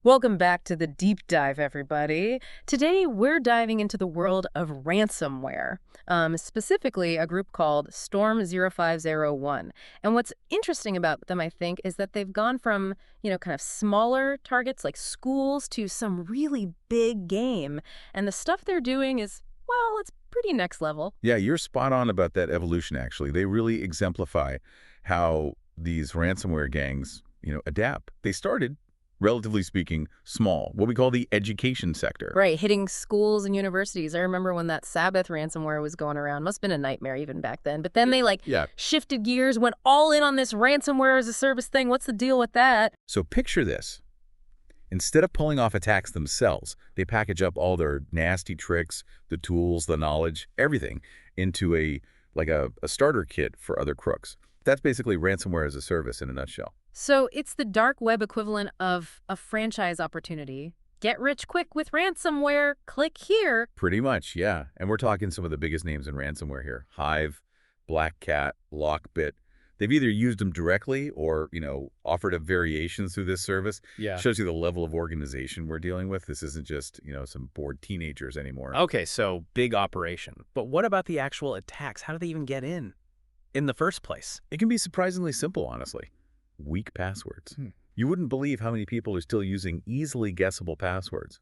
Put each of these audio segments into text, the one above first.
Welcome back to the deep dive, everybody. Today, we're diving into the world of ransomware, specifically a group called Storm-0501. And what's interesting about them, I think, is that they've gone from, kind of smaller targets like schools to some really big game. And the stuff they're doing is, well, it's pretty next level. Yeah, you're spot on about that evolution, actually. They really exemplify how these ransomware gangs, adapt. They started, relatively speaking, small, what we call the education sector. Right, hitting schools and universities. I remember when that Sabbath ransomware was going around. Must have been a nightmare even back then. But then they Yeah. shifted gears, went all in on this ransomware as a service thing. What's the deal with that? So picture this. Instead of pulling off attacks themselves, they package up all their nasty tricks, the tools, the knowledge, everything into a starter kit for other crooks. That's basically ransomware as a service in a nutshell. So it's the dark web equivalent of a franchise opportunity. Get rich quick with ransomware. Click here. Pretty much, yeah. And we're talking some of the biggest names in ransomware here. Hive, Black Cat, Lockbit. They've either used them directly or, offered up variations through this service. Yeah. Shows you the level of organization we're dealing with. This isn't just, some bored teenagers anymore. Okay, so big operation. But what about the actual attacks? How do they even get in the first place? It can be surprisingly simple, honestly. Weak passwords. You wouldn't believe how many people are still using easily guessable passwords.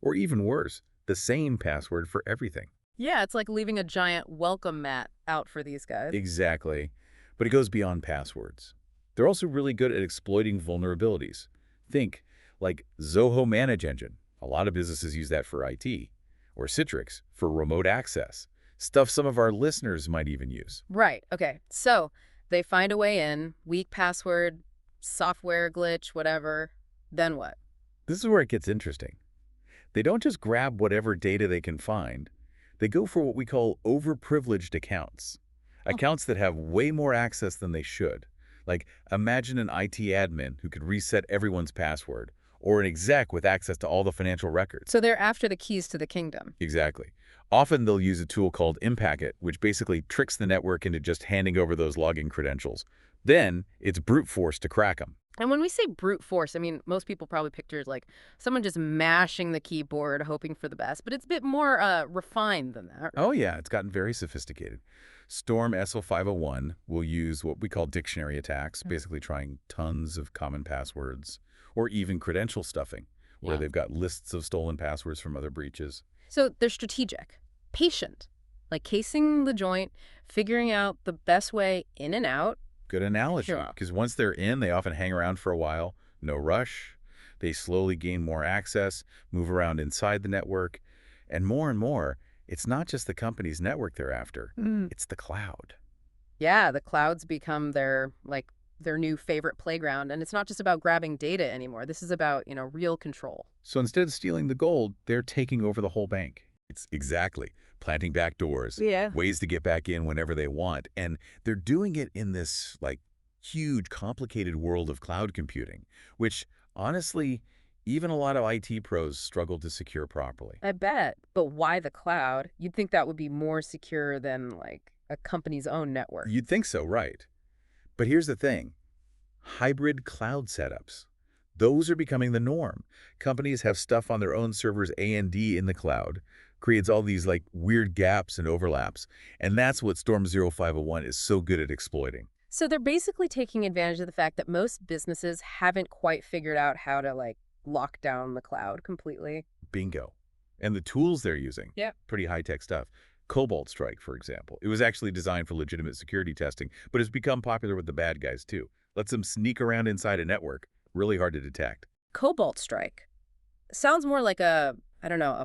Or even worse, the same password for everything. Yeah, it's like leaving a giant welcome mat out for these guys. Exactly. But it goes beyond passwords. They're also really good at exploiting vulnerabilities. Think like Zoho Manage Engine. A lot of businesses use that for IT. Or Citrix for remote access. Stuff some of our listeners might even use. Right, okay. So they find a way in, weak password, software glitch, whatever. Then what? This is where it gets interesting. They don't just grab whatever data they can find. They go for what we call overprivileged accounts. Accounts that have way more access than they should. Like, imagine an IT admin who could reset everyone's password, or an exec with access to all the financial records. So they're after the keys to the kingdom. Exactly. Often they'll use a tool called Impacket, which basically tricks the network into just handing over those login credentials. Then it's brute force to crack them. And when we say brute force, I mean, most people probably picture like someone just mashing the keyboard, hoping for the best. But it's a bit more refined than that. Oh yeah, it's gotten very sophisticated. Storm SO501 will use what we call dictionary attacks, basically trying tons of common passwords, or even credential stuffing, where they've got lists of stolen passwords from other breaches. So they're strategic, patient, like casing the joint, figuring out the best way in and out. Good analogy, Sure. because once they're in, they often hang around for a while. No rush. They slowly gain more access, move around inside the network, and more, it's not just the company's network they're after. It's the cloud. Yeah, the clouds become their new favorite playground. And it's not just about grabbing data anymore. This is about, real control. So instead of stealing the gold, they're taking over the whole bank. It's exactly planting back doors, Yeah. ways to get back in whenever they want. And they're doing it in this huge, complicated world of cloud computing, which honestly, even a lot of IT pros struggle to secure properly. I bet. But why the cloud? You'd think that would be more secure than a company's own network. You'd think so, right? But here's the thing. Hybrid cloud setups. Those are becoming the norm. Companies have stuff on their own servers A&D in the cloud. Creates all these weird gaps and overlaps. And that's what Storm-0501 is so good at exploiting. So they're basically taking advantage of the fact that most businesses haven't quite figured out how to lock down the cloud completely. Bingo. And the tools they're using. Yeah. Pretty high-tech stuff. Cobalt Strike, for example. It was actually designed for legitimate security testing, but it's become popular with the bad guys, too. Lets them sneak around inside a network. Really hard to detect. Cobalt Strike. Sounds more like a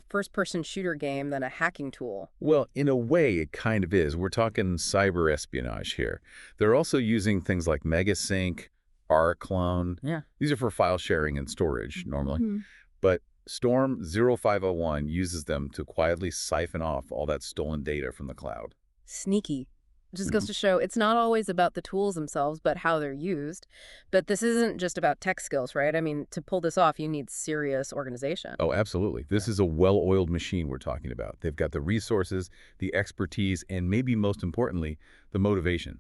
first-person shooter game than a hacking tool. Well, in a way, it kind of is. We're talking cyber espionage here. They're also using things like Megasync, rclone. Yeah. These are for file sharing and storage, normally. But Storm-0501 uses them to quietly siphon off all that stolen data from the cloud. Sneaky. Just goes to show it's not always about the tools themselves, but how they're used. But this isn't just about tech skills, right? I mean, to pull this off, you need serious organization. Oh, absolutely. This is a well-oiled machine we're talking about. They've got the resources, the expertise, and maybe most importantly, the motivation.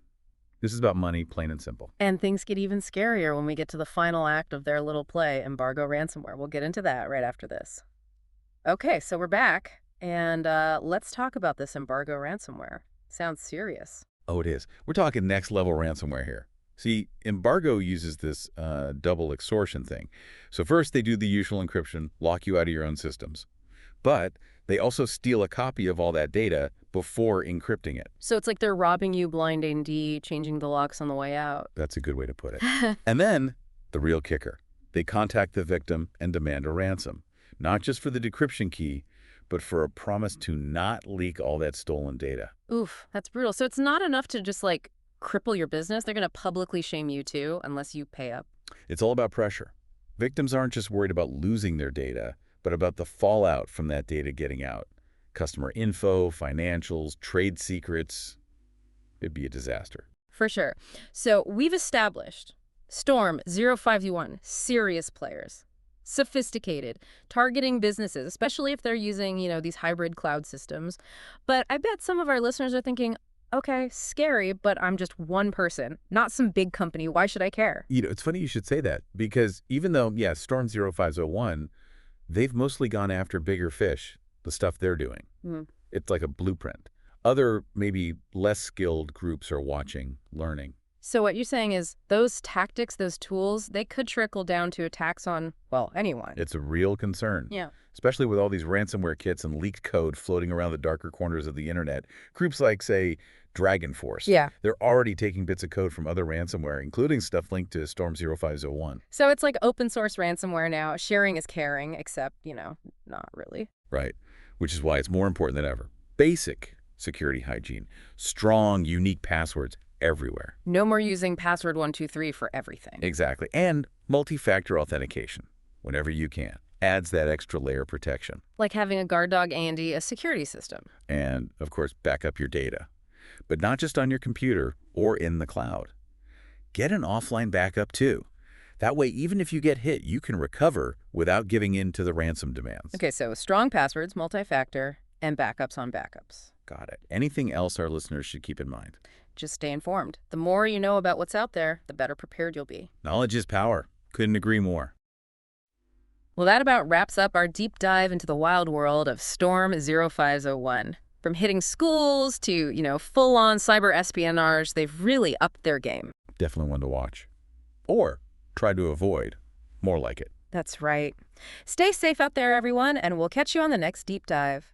This is about money, plain and simple. And things get even scarier when we get to the final act of their little play, embargo ransomware. We'll get into that right after this. Okay, so we're back, and let's talk about this embargo ransomware. Sounds serious. Oh, it is. We're talking next-level ransomware here. See, embargo uses this double extortion thing. So first, they do the usual encryption, lock you out of your own systems. But they also steal a copy of all that data before encrypting it. So it's like they're robbing you blind AD, changing the locks on the way out. That's a good way to put it. And then, the real kicker. They contact the victim and demand a ransom. Not just for the decryption key, but for a promise to not leak all that stolen data. Oof, that's brutal. So it's not enough to just, like, cripple your business. They're going to publicly shame you, too, unless you pay up. It's all about pressure. Victims aren't just worried about losing their data, but about the fallout from that data getting out. Customer info, financials, trade secrets. It'd be a disaster. For sure. So we've established Storm-0501, serious players, sophisticated, targeting businesses, especially if they're using, these hybrid cloud systems. But I bet some of our listeners are thinking, okay, scary, but I'm just one person, not some big company. Why should I care? It's funny you should say that, because even though, Storm-0501, they've mostly gone after bigger fish, the stuff they're doing. It's like a blueprint. Other, maybe less skilled groups are watching, learning. So what you're saying is those tactics, those tools, they could trickle down to attacks on, well, anyone. It's a real concern. Yeah. Especially with all these ransomware kits and leaked code floating around the darker corners of the internet. Groups like, say, Dragon Force. Yeah. They're already taking bits of code from other ransomware, including stuff linked to Storm-0501. So it's like open source ransomware now. Sharing is caring, except, not really. Right. Which is why it's more important than ever. Basic security hygiene. Strong, unique passwords everywhere. No more using password 123 for everything. Exactly. And multi-factor authentication, whenever you can. Adds that extra layer of protection. Like having a guard dog Andy, a security system. And, of course, back up your data. But not just on your computer or in the cloud. Get an offline backup, too. That way, even if you get hit, you can recover without giving in to the ransom demands. Okay, so strong passwords, multi-factor, and backups on backups. Got it. Anything else our listeners should keep in mind? Just stay informed. The more you know about what's out there, the better prepared you'll be. Knowledge is power. Couldn't agree more. Well, that about wraps up our deep dive into the wild world of Storm-0501. From hitting schools to, full-on cyber espionage, they've really upped their game. Definitely one to watch. Or try to avoid. More like it. That's right. Stay safe out there, everyone, and we'll catch you on the next deep dive.